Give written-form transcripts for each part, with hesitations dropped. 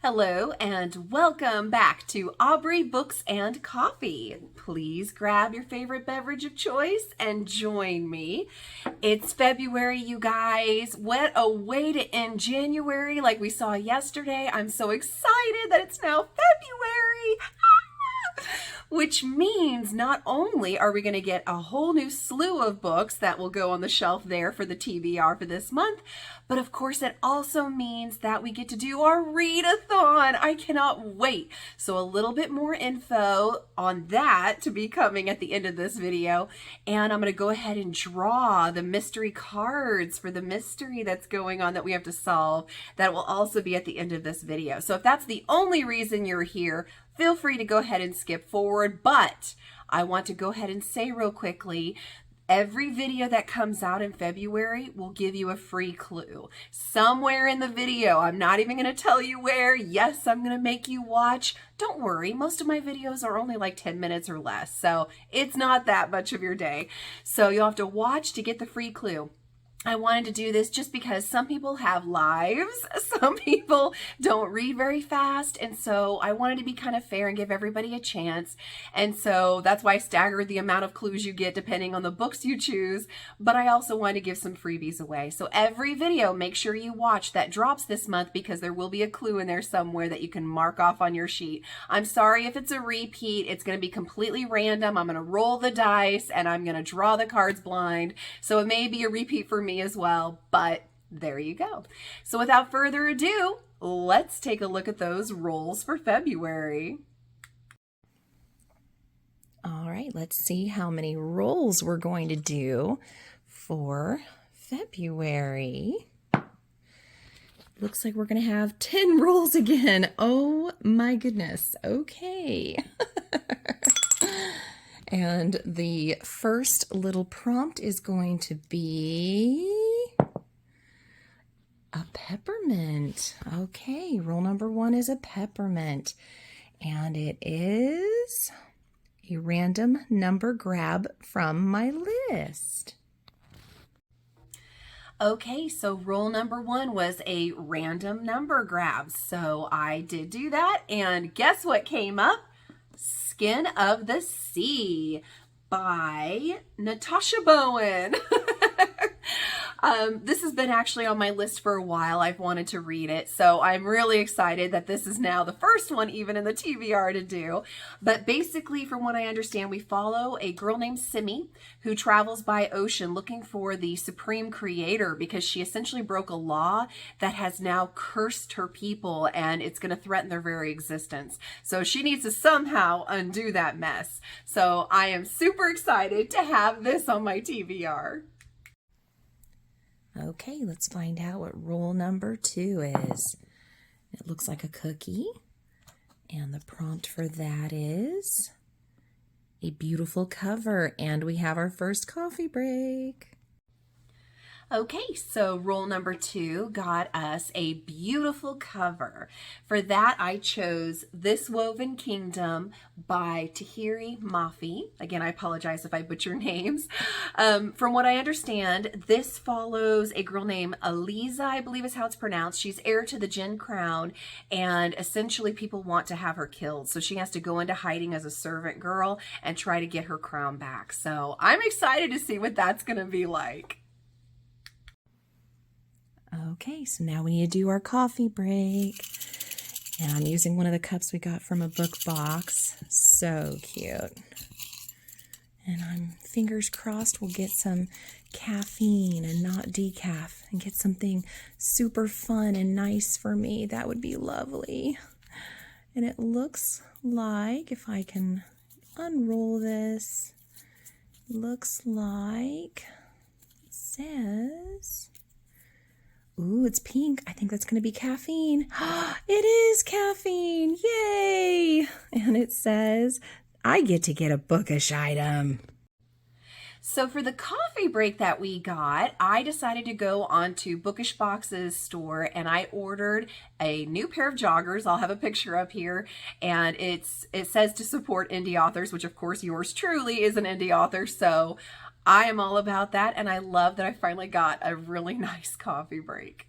Hello and welcome back to Aubrey Books and Coffee. Please grab your favorite beverage of choice and join me. It's February, you guys. What a way to end January like we saw yesterday. I'm so excited that it's now February. Which means not only are we going to get a whole new slew of books that will go on the shelf there for the TBR for this month, but of course it also means that we get to do our ReadAthon. I cannot wait. So a little bit more info on that to be coming at the end of this video. And I'm going to go ahead and draw the mystery cards for the mystery that's going on that we have to solve. That will also be at the end of this video. So if that's the only reason you're here, feel free to go ahead and skip forward, but I want to go ahead and say real quickly, every video that comes out in February will give you a free clue. Somewhere in the video, I'm not even going to tell you where. Yes, I'm going to make you watch. Don't worry, most of my videos are only like 10 minutes or less, so it's not that much of your day. So you'll have to watch to get the free clue. I wanted to do this just because some people have lives, some people don't read very fast, and so I wanted to be kind of fair and give everybody a chance, and so that's why I staggered the amount of clues you get depending on the books you choose, but I also wanted to give some freebies away. So every video, make sure you watch that drops this month because there will be a clue in there somewhere that you can mark off on your sheet. I'm sorry if it's a repeat, it's going to be completely random. I'm going to roll the dice and I'm going to draw the cards blind, so it may be a repeat for me as well, but there you go. So without further ado, let's take a look at those rolls for February. All right, let's see how many rolls we're going to do for February. Looks like we're going to have 10 rolls again. Oh my goodness. Okay. And the first little prompt is going to be a peppermint. Okay, roll number 1 is a peppermint. And it is a random number grab from my list. Okay, so roll number 1 was a random number grab. So I did do that, and guess what came up? Skin of the Sea by Natasha Bowen. This has been actually on my list for a while. I've wanted to read it, so I'm really excited that this is now the first one even in the TBR to do. But basically, from what I understand, we follow a girl named Simi who travels by ocean looking for the supreme creator because she essentially broke a law that has now cursed her people and it's going to threaten their very existence. So she needs to somehow undo that mess. So I am super excited to have this on my TBR. Okay, let's find out what roll number 2 is. It looks like a cookie, and the prompt for that is a beautiful cover, and we have our first coffee break. Okay, so roll number 2 got us a beautiful cover. For that, I chose This Woven Kingdom by Tahiri Mafi. Again, I apologize if I butcher names. From what I understand, this follows a girl named Aliza, I believe is how it's pronounced. She's heir to the Jin crown, and essentially people want to have her killed. So she has to go into hiding as a servant girl and try to get her crown back. So I'm excited to see what that's going to be like. Okay, so now we need to do our coffee break. And I'm using one of the cups we got from a book box. So cute. And I'm fingers crossed we'll get some caffeine and not decaf and get something super fun and nice for me. That would be lovely. And it looks like, if I can unroll this, looks like it says... Ooh, it's pink. I think that's going to be caffeine. It is caffeine. Yay! And it says, I get to get a bookish item. So for the coffee break that we got, I decided to go onto Bookish Box's store and I ordered a new pair of joggers. I'll have a picture up here, and it says to support indie authors, which of course yours truly is an indie author, so I am all about that, and I love that I finally got a really nice coffee break.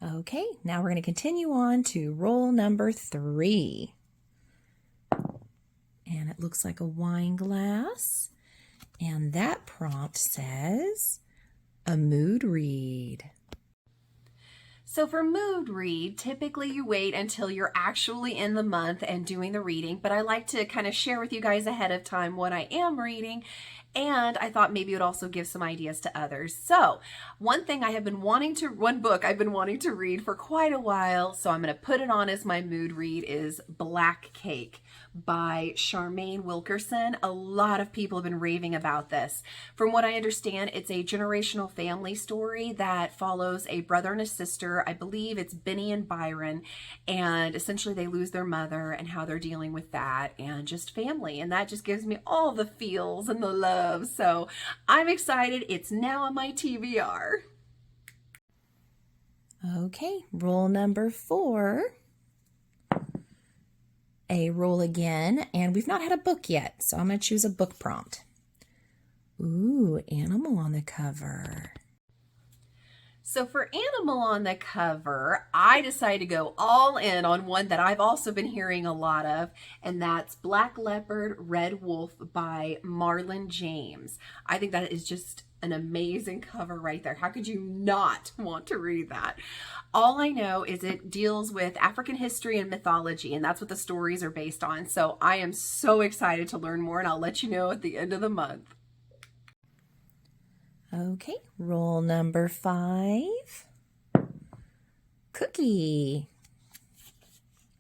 Okay, now we're going to continue on to roll number 3. And it looks like a wine glass. And that prompt says, a mood read. So for mood read, typically you wait until you're actually in the month and doing the reading, but I like to kind of share with you guys ahead of time what I am reading, and I thought maybe it would also give some ideas to others. So one book I've been wanting to read for quite a while, so I'm going to put it on as my mood read, is Black Cake by Charmaine Wilkerson. A lot of people have been raving about this. From what I understand, it's a generational family story that follows a brother and a sister. I believe it's Benny and Byron, and essentially they lose their mother and how they're dealing with that, and just family, and that just gives me all the feels and the love. So I'm excited. It's now on my TBR. Okay, roll number 4. A roll again, and we've not had a book yet, so I'm going to choose a book prompt. Ooh, animal on the cover. So for animal on the cover, I decided to go all in on one that I've also been hearing a lot of, and that's Black Leopard, Red Wolf by Marlon James. I think that is just an amazing cover right there. How could you not want to read that? All I know is it deals with African history and mythology, and that's what the stories are based on. So I am so excited to learn more, and I'll let you know at the end of the month. Okay, roll number 5. Cookie.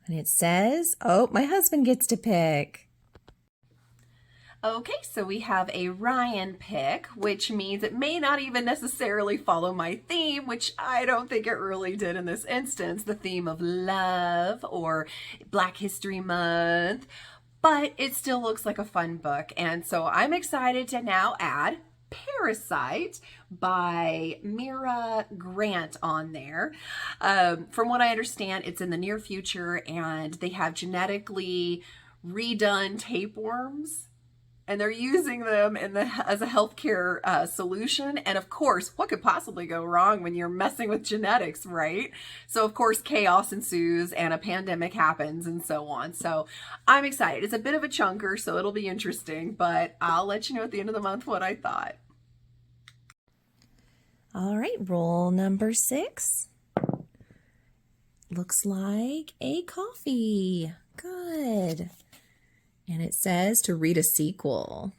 And it says, oh, my husband gets to pick. Okay, so we have a Ryan pick, which means it may not even necessarily follow my theme, which I don't think it really did in this instance, the theme of love or Black History Month, but it still looks like a fun book. And so I'm excited to now add Parasite by Mira Grant on there. From what I understand, it's in the near future, and they have genetically redone tapeworms, and they're using them as a healthcare solution. And of course, what could possibly go wrong when you're messing with genetics, right? So of course, chaos ensues and a pandemic happens and so on. So I'm excited. It's a bit of a chunker, so it'll be interesting, but I'll let you know at the end of the month what I thought. All right, roll number 6. Looks like a coffee. Good. And it says to read a sequel.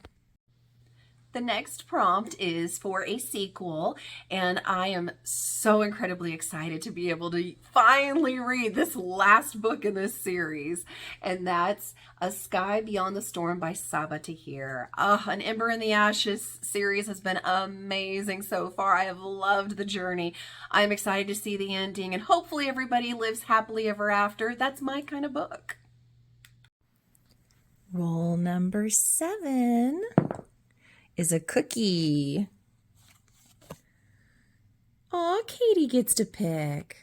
The next prompt is for a sequel, and I am so incredibly excited to be able to finally read this last book in this series, and that's A Sky Beyond the Storm by Sabaa Tahir. An Ember in the Ashes series has been amazing so far. I have loved the journey. I'm excited to see the ending, and hopefully everybody lives happily ever after. That's my kind of book. Roll number 7 is a cookie. Aw, Katie gets to pick.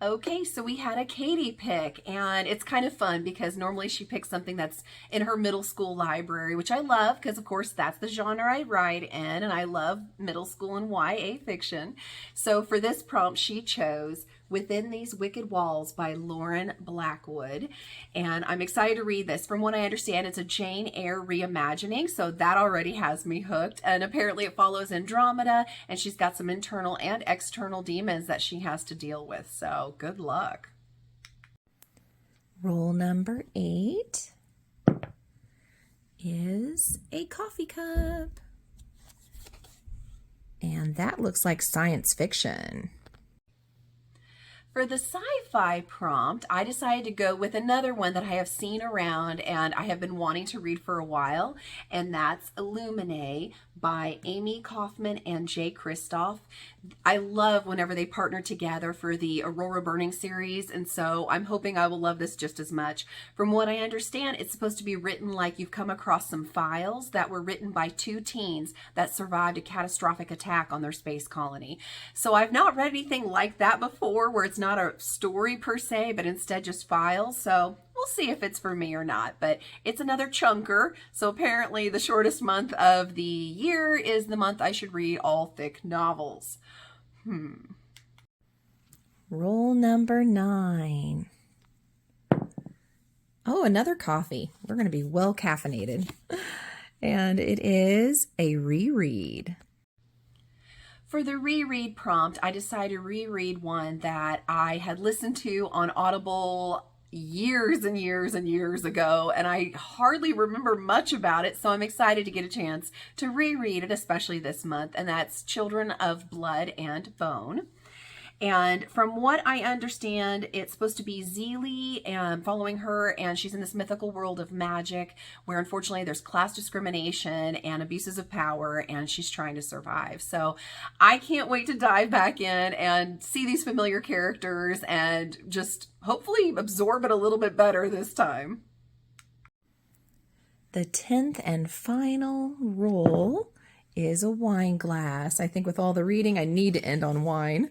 Okay, so we had a Katie pick, and it's kind of fun because normally she picks something that's in her middle school library, which I love because, of course, that's the genre I write in, and I love middle school and YA fiction. So for this prompt, she chose Within These Wicked Walls by Lauren Blackwood, and I'm excited to read this. From what I understand, it's a Jane Eyre reimagining, so that already has me hooked, and apparently it follows Andromeda, and she's got some internal and external demons that she has to deal with, so good luck. Roll number 8 is a coffee cup, and that looks like science fiction. For the sci-fi prompt, I decided to go with another one that I have seen around and I have been wanting to read for a while, and that's Illuminae by Amy Kaufman and Jay Kristoff. I love whenever they partner together for the Aurora Burning series, and so I'm hoping I will love this just as much. From what I understand, it's supposed to be written like you've come across some files that were written by two teens that survived a catastrophic attack on their space colony. So I've not read anything like that before, where it's not a story per se, but instead just files. So we'll see if it's for me or not, but it's another chunker. So apparently the shortest month of the year is the month I should read all thick novels. Roll number 9. Oh, another coffee. We're going to be well caffeinated. And it is a reread. For the reread prompt, I decided to reread one that I had listened to on Audible years and years and years ago, and I hardly remember much about it, so I'm excited to get a chance to reread it, especially this month, and that's Children of Blood and Bone. And from what I understand, it's supposed to be Zeely and following her, and she's in this mythical world of magic where unfortunately there's class discrimination and abuses of power, and she's trying to survive. So I can't wait to dive back in and see these familiar characters and just hopefully absorb it a little bit better this time. The 10th and final roll is a wine glass. I think with all the reading, I need to end on wine.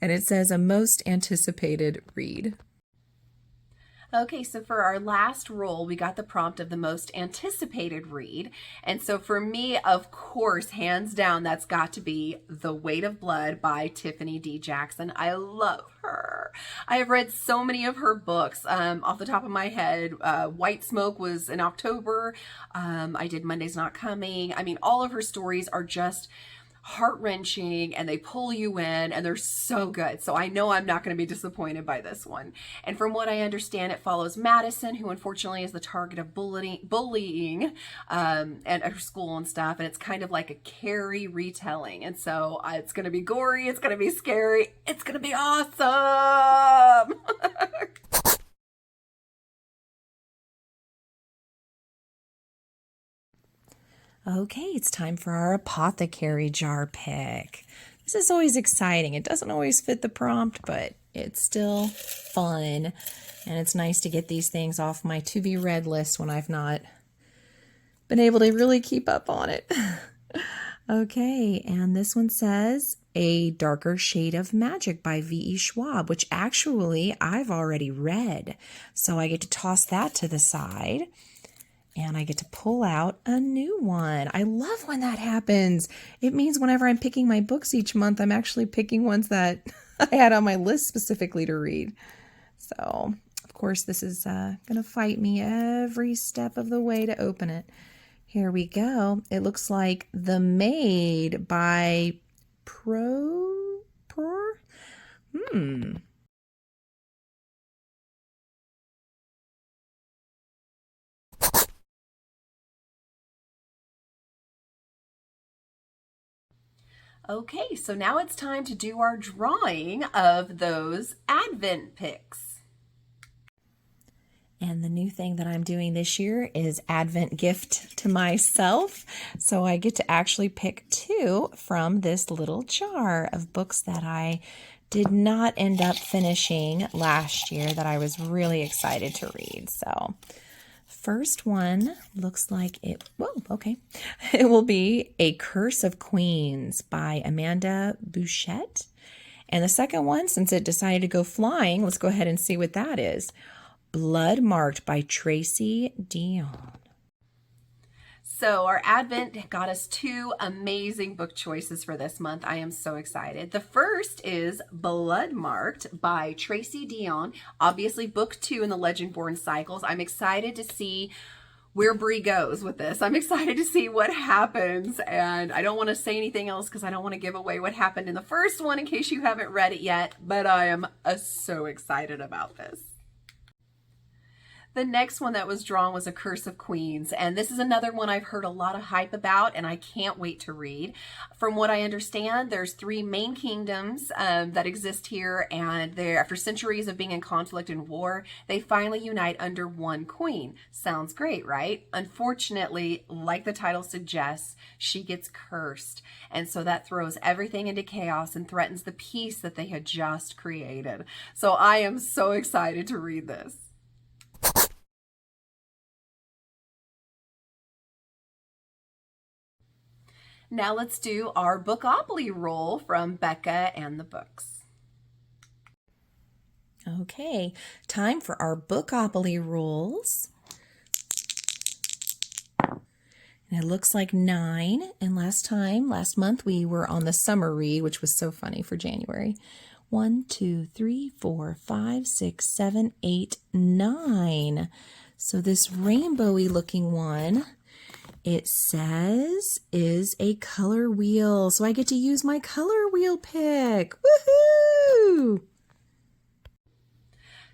And it says a most anticipated read. Okay, so for our last roll, we got the prompt of the most anticipated read. And so for me, of course, hands down, that's got to be The Weight of Blood by Tiffany D. Jackson. I love her. I have read so many of her books. Off the top of my head, White Smoke was in October. I did Monday's Not Coming. I mean, all of her stories are just heart-wrenching, and they pull you in, and they're so good. So I know I'm not going to be disappointed by this one. And from what I understand, it follows Madison, who unfortunately is the target of bullying at her school and stuff, and it's kind of like a Carrie retelling. And so it's going to be gory, it's going to be scary, it's going to be awesome. Okay, it's time for our apothecary jar pick. This is always exciting. It doesn't always fit the prompt, but it's still fun. And it's nice to get these things off my to-be-read list when I've not been able to really keep up on it. Okay, and this one says A Darker Shade of Magic by V.E. Schwab, which actually I've already read. So I get to toss that to the side. And I get to pull out a new one. I love when that happens. It means whenever I'm picking my books each month, I'm actually picking ones that I had on my list specifically to read. So, of course, this is going to fight me every step of the way to open it. Here we go. It looks like The Maid by Pro. Okay, so now it's time to do our drawing of those Advent picks. And the new thing that I'm doing this year is Advent gift to myself. So I get to actually pick 2 from this little jar of books that I did not end up finishing last year that I was really excited to read. So first one looks like it, it will be A Curse of Queens by Amanda Bouchette. And the second one, since it decided to go flying, let's go ahead and see what that is. Blood Marked by Tracy Dion. So our Advent got us 2 amazing book choices for this month. I am so excited. The first is Blood Marked by Tracy Dion, obviously book 2 in the Legend-Born cycles. I'm excited to see where Bree goes with this. I'm excited to see what happens, and I don't want to say anything else because I don't want to give away what happened in the first one in case you haven't read it yet, but I am so excited about this. The next one that was drawn was A Curse of Queens, and this is another one I've heard a lot of hype about, and I can't wait to read. From what I understand, there's 3 main kingdoms that exist here, and they're, after centuries of being in conflict and war, they finally unite under one queen. Sounds great, right? Unfortunately, like the title suggests, she gets cursed, and so that throws everything into chaos and threatens the peace that they had just created. So I am so excited to read this. Now let's do our Bookopoly roll from Becca and the books. Okay, time for our Bookopoly rules. And it looks like 9. And last month, we were on the summer read, which was so funny for January. 1, 2, 3, 4, 5, 6, 7, 8, 9. So this rainbowy looking one, it says, is a color wheel. So I get to use my color wheel pick. Woohoo!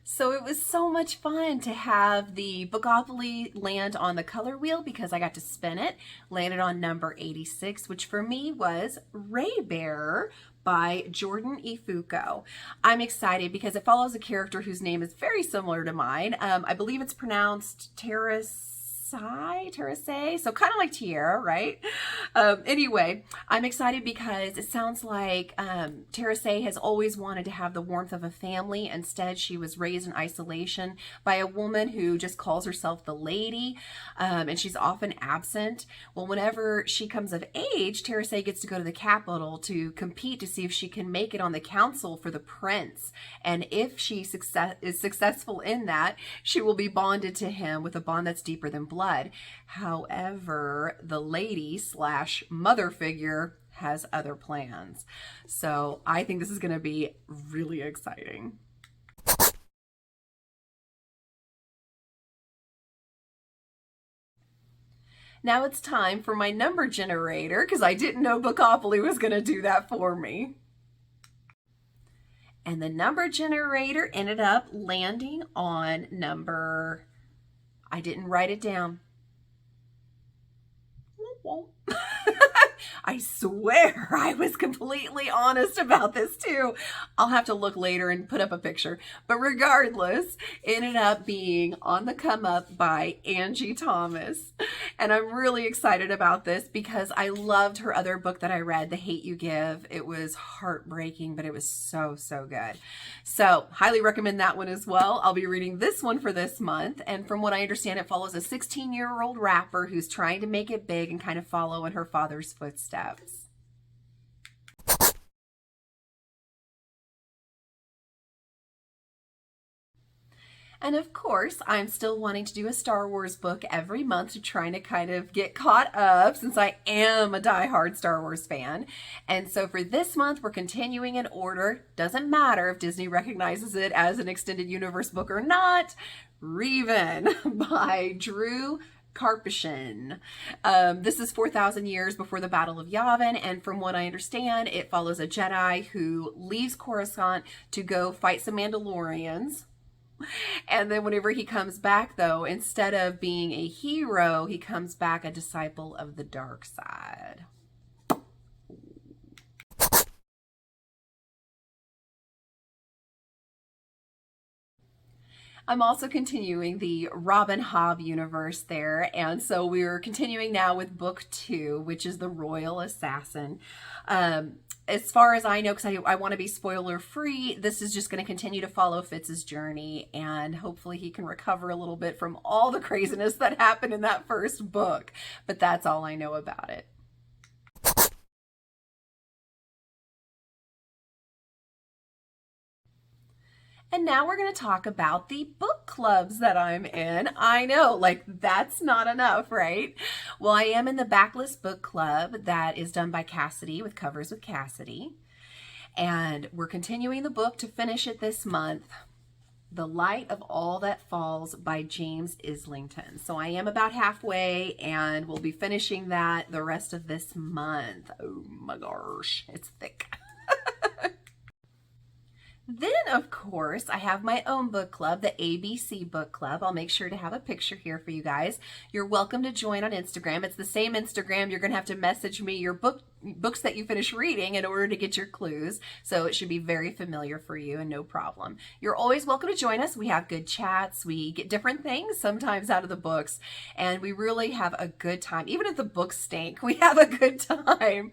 So it was so much fun to have the Bookopoly land on the color wheel because I got to spin it. Landed on number 86, which for me was Ray Bear by Jordan E. Fuko. I'm excited because it follows a character whose name is very similar to mine. I believe it's pronounced Terrace, so kind of like Tiara, right? Anyway, I'm excited because it sounds like Terrace has always wanted to have the warmth of a family. Instead, she was raised in isolation by a woman who just calls herself the lady, and she's often absent. Well, whenever she comes of age, Terrace gets to go to the capital to compete to see if she can make it on the council for the prince. And if she is successful in that, she will be bonded to him with a bond that's deeper than blood. However, the lady / mother figure has other plans. So I think this is going to be really exciting. Now it's time for my number generator because I didn't know Bookopoly was going to do that for me. And the number generator ended up landing on number... I didn't write it down. I swear I was completely honest about this too. I'll have to look later and put up a picture. But regardless, it ended up being On the Come Up by Angie Thomas. And I'm really excited about this because I loved her other book that I read, The Hate U Give. It was heartbreaking, but it was so, so good. So highly recommend that one as well. I'll be reading this one for this month. And from what I understand, it follows a 16-year-old rapper who's trying to make it big and kind of follow in her father's footsteps. And of course, I'm still wanting to do a Star Wars book every month to try to kind of get caught up since I am a diehard Star Wars fan. And so for this month, we're continuing in order. Doesn't matter if Disney recognizes it as an extended universe book or not. Revan by Drew Karpyshyn. This is 4,000 years before the Battle of Yavin, and from what I understand, it follows a Jedi who leaves Coruscant to go fight some Mandalorians. And then whenever he comes back, though, instead of being a hero, he comes back a disciple of the dark side. I'm also continuing the Robin Hobb universe there, and so we're continuing now with book 2, which is The Royal Assassin. As far as I know, because I want to be spoiler free, this is just going to continue to follow Fitz's journey, and hopefully he can recover a little bit from all the craziness that happened in that first book. But that's all I know about it. And now we're going to talk about the book clubs that I'm in. I know, like, that's not enough, right? Well, I am in the Backlist Book Club that is done by Cassidy with Covers with Cassidy. And we're continuing the book to finish it this month. The Light of All That Falls by James Islington. So I am about halfway and we'll be finishing that the rest of this month. Oh my gosh, it's thick. Then, of course, I have my own book club, the ABC Book Club. I'll make sure to have a picture here for you guys. You're welcome to join on Instagram. It's the same Instagram. You're going to have to message me your books that you finish reading in order to get your clues. So it should be very familiar for you and no problem. You're always welcome to join us. We have good chats. We get different things sometimes out of the books, and we really have a good time. Even if the books stink, we have a good time.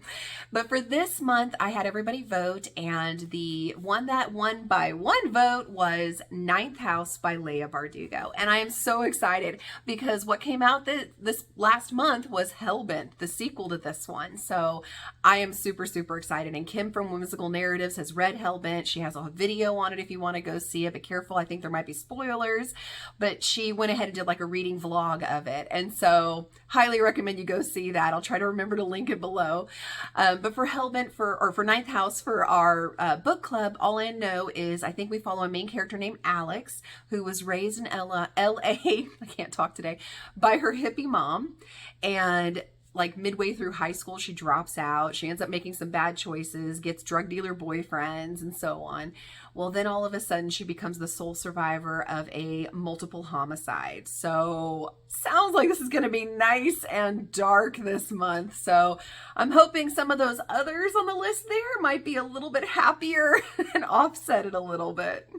But for this month, I had everybody vote, and the one that won by one vote was Ninth House by Leah Bardugo. And I am so excited because what came out this last month was Hell Bent, the sequel to this one. So I am super, super excited. And Kim from Whimsical Narratives has read Hell Bent. She has a video on it if you want to go see it. But careful, I think there might be spoilers. But she went ahead and did like a reading vlog of it. And so highly recommend you go see that. I'll try to remember to link it below. But for Hell Bent, for Ninth House, for our book club, all I know is I think we follow a main character named Alex, who was raised in LA, I can't talk today, by her hippie mom. And like midway through high school, she drops out. She ends up making some bad choices, gets drug dealer boyfriends, and so on. Well, then all of a sudden, she becomes the sole survivor of a multiple homicide. So sounds like this is going to be nice and dark this month. So I'm hoping some of those others on the list there might be a little bit happier and offset it a little bit.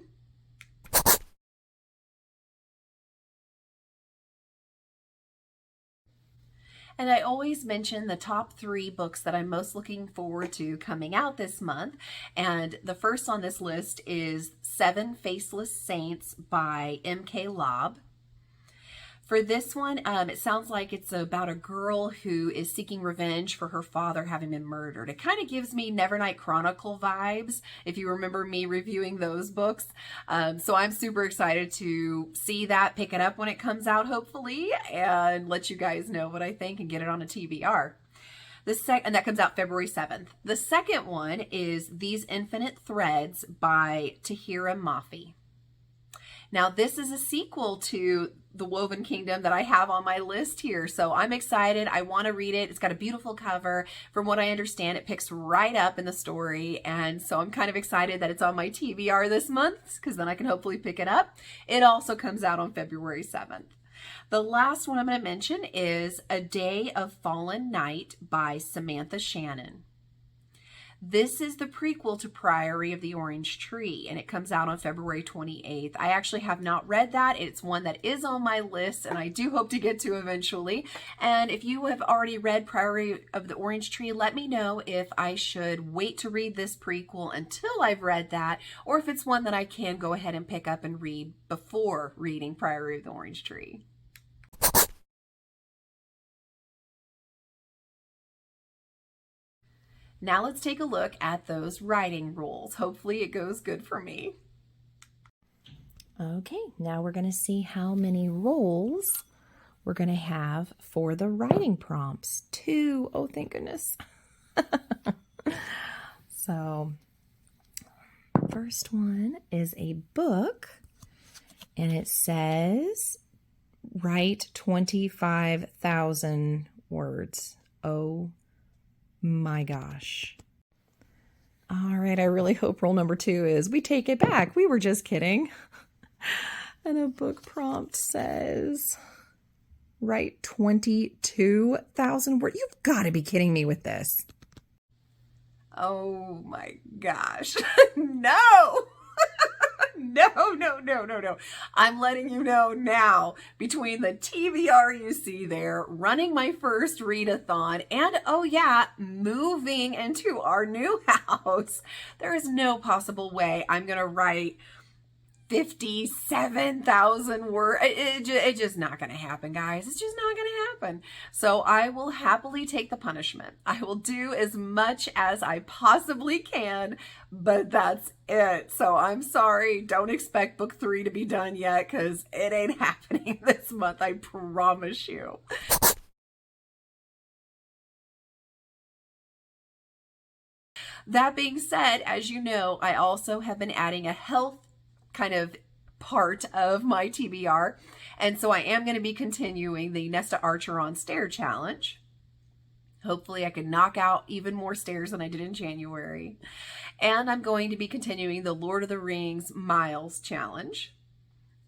And I always mention the top 3 books that I'm most looking forward to coming out this month. And the first on this list is Seven Faceless Saints by M.K. Lobb. For this one, it sounds like it's about a girl who is seeking revenge for her father having been murdered. It kind of gives me Nevernight Chronicle vibes, if you remember me reviewing those books. So I'm super excited to see that, pick it up when it comes out, hopefully, and let you guys know what I think and get it on a TBR. And that comes out February 7th. The second one is These Infinite Threads by Tahira Mafi. Now, this is a sequel to The Woven Kingdom that I have on my list here. So I'm excited. I want to read it. It's got a beautiful cover. From what I understand, it picks right up in the story. And so I'm kind of excited that it's on my TBR this month, because then I can hopefully pick it up. It also comes out on February 7th. The last one I'm going to mention is A Day of Fallen Night by Samantha Shannon. This is the prequel to Priory of the Orange Tree, and it comes out on February 28th. I actually have not read that. It's one that is on my list, and I do hope to get to eventually. And if you have already read Priory of the Orange Tree, let me know if I should wait to read this prequel until I've read that, or if it's one that I can go ahead and pick up and read before reading Priory of the Orange Tree. Now let's take a look at those writing rules. Hopefully it goes good for me. Okay, now we're going to see how many roles we're going to have for the writing prompts. 2. Oh, thank goodness. So, first one is a book, and it says, write 25,000 words. Oh my gosh. All right, I really hope rule number 2 is we take it back. We were just kidding. And a book prompt says, write 22,000 words. You've got to be kidding me with this. Oh my gosh. No! No. I'm letting you know now, between the TBR you see there, running my first readathon, and oh yeah, moving into our new house, there is no possible way I'm going to write 57,000 words. It's just not going to happen, guys. It's just not going to happen. So I will happily take the punishment. I will do as much as I possibly can, but that's it. So I'm sorry. Don't expect book 3 to be done yet, because it ain't happening this month. I promise you. That being said, as you know, I also have been adding a health kind of part of my TBR. And so I am going to be continuing the Nesta Archer on Stair challenge. Hopefully I can knock out even more stairs than I did in January. And I'm going to be continuing the Lord of the Rings Miles Challenge.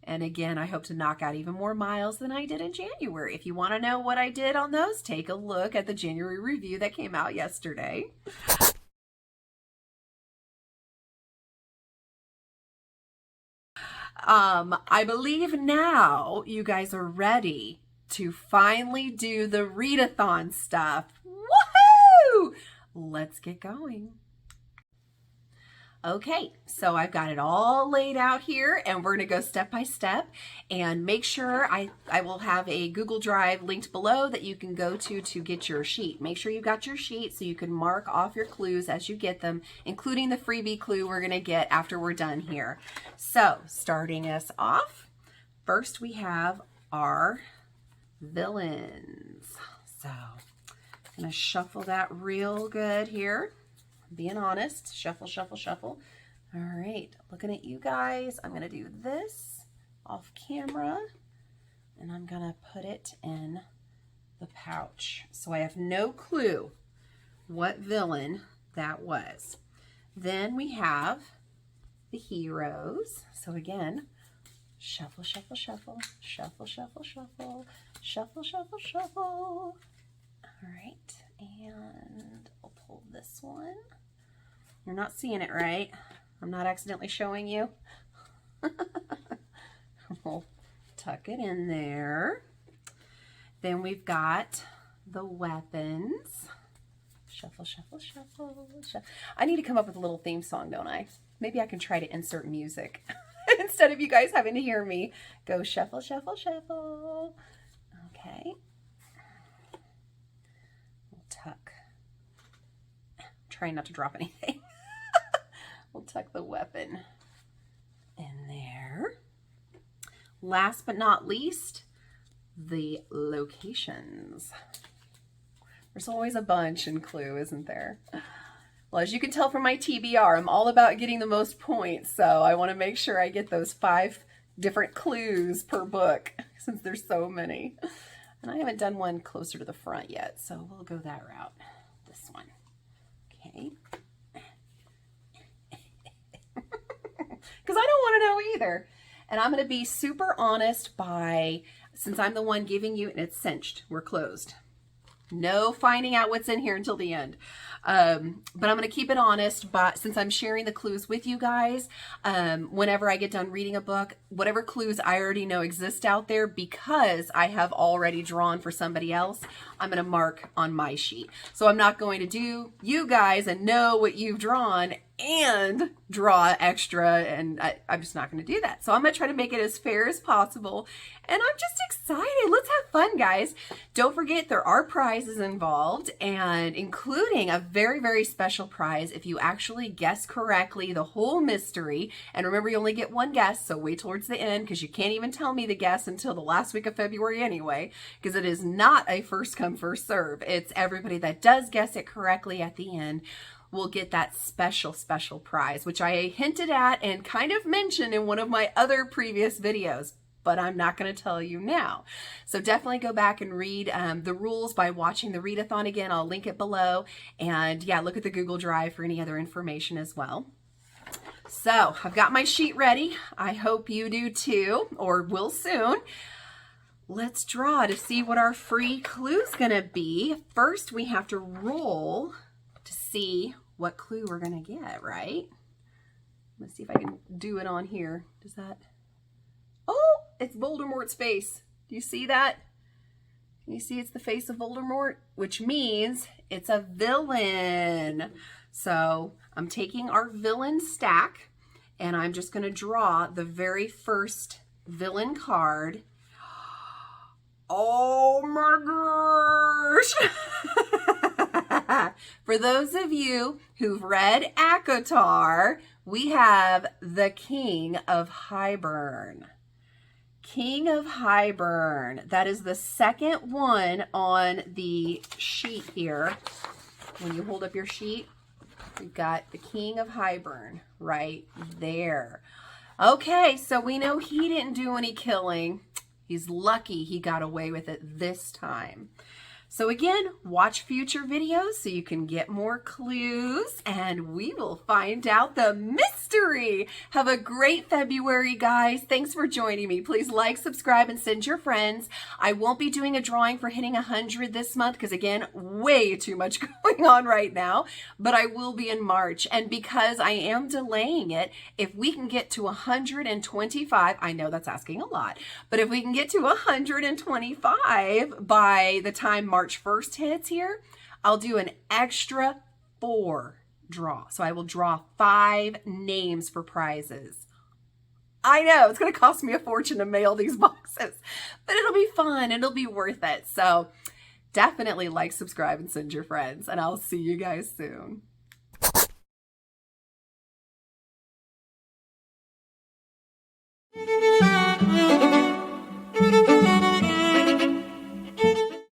And again, I hope to knock out even more miles than I did in January. If you want to know what I did on those, take a look at the January review that came out yesterday. I believe now you guys are ready to finally do the ReadAthon stuff. Woohoo! Let's get going. Okay, so I've got it all laid out here, and we're going to go step by step, and make sure I will have a Google Drive linked below that you can go to get your sheet. Make sure you got your sheet so you can mark off your clues as you get them, including the freebie clue we're going to get after we're done here. So, starting us off, first we have our villains. So, I'm going to shuffle that real good here. Being honest, shuffle, shuffle, shuffle. All right, looking at you guys, I'm gonna do this off camera, and I'm gonna put it in the pouch. So I have no clue what villain that was. Then we have the heroes. So again, shuffle, shuffle, shuffle, shuffle, shuffle, shuffle, shuffle, shuffle, shuffle. All right, and I'll pull this one. You're not seeing it, right? I'm not accidentally showing you. We'll tuck it in there. Then we've got the weapons. Shuffle, shuffle, shuffle, shuffle. I need to come up with a little theme song, don't I? Maybe I can try to insert music instead of you guys having to hear me go shuffle, shuffle, shuffle. Okay. We'll tuck. Trying not to drop anything. We'll tuck the weapon in there. Last but not least, the locations. There's always a bunch in Clue, isn't there? Well, as you can tell from my TBR, I'm all about getting the most points, so I want to make sure I get those 5 different clues per book, since there's so many. And I haven't done one closer to the front yet, so we'll go that route. This one. Okay. Because I don't want to know either. And I'm going to be super honest since I'm the one giving you, and it's cinched, we're closed. No finding out what's in here until the end. But I'm going to keep it honest, since I'm sharing the clues with you guys, whenever I get done reading a book, whatever clues I already know exist out there, because I have already drawn for somebody else, I'm going to mark on my sheet. So I'm not going to do you guys and know what you've drawn and draw extra, and I'm just not going to do that. So I'm going to try to make it as fair as possible, and I'm just excited. Let's have fun, guys. Don't forget there are prizes involved, and including a very, very special prize if you actually guess correctly the whole mystery. And remember, you only get one guess, so wait towards the end, because you can't even tell me the guess until the last week of February anyway, because it is not a first come, first serve. It's everybody that does guess it correctly at the end will get that special, special prize, which I hinted at and kind of mentioned in one of my other previous videos, but I'm not going to tell you now. So definitely go back and read the rules by watching the ReadAthon again. I'll link it below. And yeah, look at the Google Drive for any other information as well. So I've got my sheet ready. I hope you do too, or will soon. Let's draw to see what our free clue is going to be. First, we have to roll to see what clue we're going to get, right? Let's see if I can do it on here. Does that... Oh, it's Voldemort's face. Do you see that? Can you see it's the face of Voldemort? Which means it's a villain. So I'm taking our villain stack, and I'm just going to draw the very first villain card. Oh my gosh! For those of you who've read ABCAthon, we have the King of Hybern. King of Hybern. That is the second one on the sheet here. When you hold up your sheet, we've got the King of Hybern right there. Okay, so we know he didn't do any killing. He's lucky he got away with it this time. So again, watch future videos so you can get more clues and we will find out the mystery. Have a great February, guys. Thanks for joining me. Please like, subscribe, and send your friends. I won't be doing a drawing for hitting 100 this month because again, way too much going on right now, but I will be in March. And because I am delaying it, if we can get to 125, I know that's asking a lot, but if we can get to 125 by the time March 1st hits here, I'll do an extra 4 draw. So I will draw 5 names for prizes. I know it's going to cost me a fortune to mail these boxes, but it'll be fun. It'll be worth it. So definitely like, subscribe, and send your friends, and I'll see you guys soon.